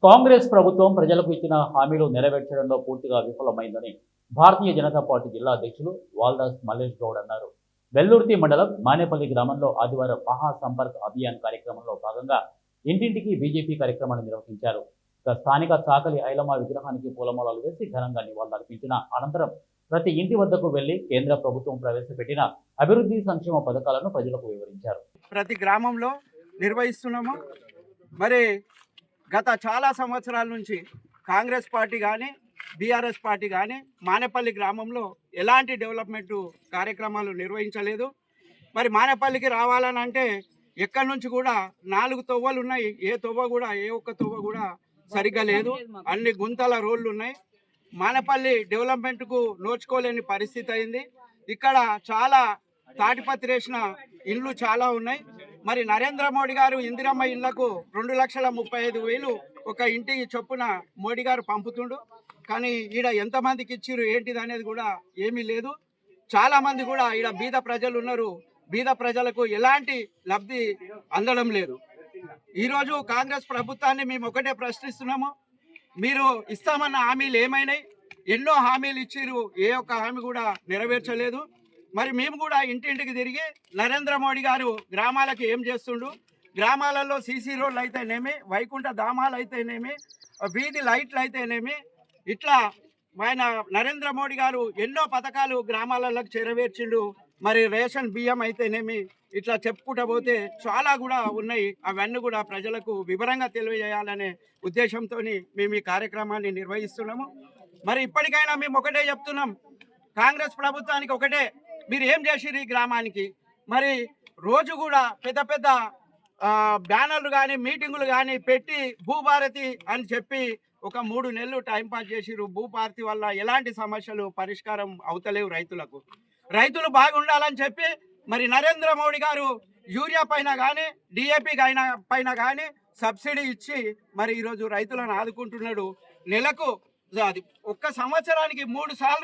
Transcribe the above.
కాంగ్రెస్ ప్రభుత్వం ప్రజలకు ఇచ్చిన హామీలు నెరవేర్చడంలో పూర్తిగా విఫలమైందని భారతీయ జనతా పార్టీ జిల్లా అధ్యక్షులు వాల్దాస్ మల్లేష్ గౌడ్ అన్నారు. వెల్లుర్తి మండలం మానేపల్లి గ్రామంలో ఆదివారం మహా సంపర్క్ అభియాన్ కార్యక్రమంలో భాగంగా ఇంటింటికి బీజేపీ కార్యక్రమాన్ని నిర్వహించారు. ఇక స్థానిక చాకలి ఐలమ్మ విగ్రహానికి పూలమాలలు వేసి ఘనంగా నివాళులర్పించిన అనంతరం ప్రతి ఇంటి వద్దకు వెళ్లి కేంద్ర ప్రభుత్వం ప్రవేశపెట్టిన అభివృద్ధి సంక్షేమ పథకాలను ప్రజలకు వివరించారు. ప్రతి గ్రామంలో నిర్వహిస్తున్నాము. మరి గత చాలా సంవత్సరాల నుంచి కాంగ్రెస్ పార్టీ కానీ బీఆర్ఎస్ పార్టీ కానీ మానేపల్లి గ్రామంలో ఎలాంటి డెవలప్మెంట్ కార్యక్రమాలు నిర్వహించలేదు. మరి మానేపల్లికి రావాలని అంటే ఎక్కడి నుంచి కూడా 4 తొవ్వలు ఉన్నాయి. ఏ ఒక్క తొవ్వ కూడా సరిగ్గా లేదు. అన్ని గుంతల రోడ్లు ఉన్నాయి. మానేపల్లి డెవలప్మెంట్కు నోచుకోలేని పరిస్థితి అయింది. ఇక్కడ చాలా తాటిపత్రేసిన ఇళ్ళు చాలా ఉన్నాయి. మరి నరేంద్ర మోడీ గారు ఇందిరమ్మ ఇళ్లకు 2,35,000 ఒక ఇంటికి చొప్పున మోడీ గారు పంపుతుండు. కానీ ఈడ ఎంతమందికి ఇచ్చిరు ఏంటిది అనేది కూడా ఏమీ లేదు. చాలామంది కూడా ఈడ బీద ప్రజలు ఉన్నారు. బీద ప్రజలకు ఎలాంటి లబ్ధి అందడం లేదు. ఈరోజు కాంగ్రెస్ ప్రభుత్వాన్ని మేము ఒకటే ప్రశ్నిస్తున్నాము. మీరు ఇస్తామన్న హామీలు ఏమైనాయి? ఎన్నో హామీలు ఇచ్చిరు, ఏ ఒక్క హామీ కూడా నెరవేర్చలేదు. మరి మేము కూడా ఇంటింటికి తిరిగి నరేంద్ర మోడీ గారు గ్రామాలకు ఏం చేస్తుండు, గ్రామాలలో సీసీ రోడ్లు అయితేనేమి, వైకుంఠ ధామాలు అయితేనేమి, వీధి లైట్లు అయితేనేమి, ఇట్లా ఆయన నరేంద్ర మోడీ గారు ఎన్నో పథకాలు గ్రామాలకు చేరవేర్చిండు. మరి రేషన్ బియ్యం అయితేనేమి, ఇట్లా చెప్పుకుంటూ పోతే చాలా కూడా ఉన్నాయి. అవన్నీ కూడా ప్రజలకు వివరంగా తెలియజేయాలనే ఉద్దేశంతో మేము ఈ కార్యక్రమాన్ని నిర్వహిస్తున్నాము. మరి ఇప్పటికైనా మేము ఒకటే చెప్తున్నాం, కాంగ్రెస్ ప్రభుత్వానికి ఒకటే, మీరు ఏం చేసిరు ఈ గ్రామానికి? మరి రోజు కూడా పెద్ద పెద్ద బ్యానర్లు కానీ మీటింగులు కానీ పెట్టి భూభారతి అని చెప్పి ఒక 3 నెలలు టైంపాస్ చేసిరు. భూభారతి వల్ల ఎలాంటి సమస్యలు పరిష్కారం అవుతలేవు. రైతులు బాగుండాలని చెప్పి మరి నరేంద్ర మోడీ గారు యూరియా పైన కానీ డిఏపి పైన కానీ సబ్సిడీ ఇచ్చి మరి ఈరోజు రైతులను ఆదుకుంటున్నాడు. నెలకు ఒక్క సంవత్సరానికి 3 సార్లు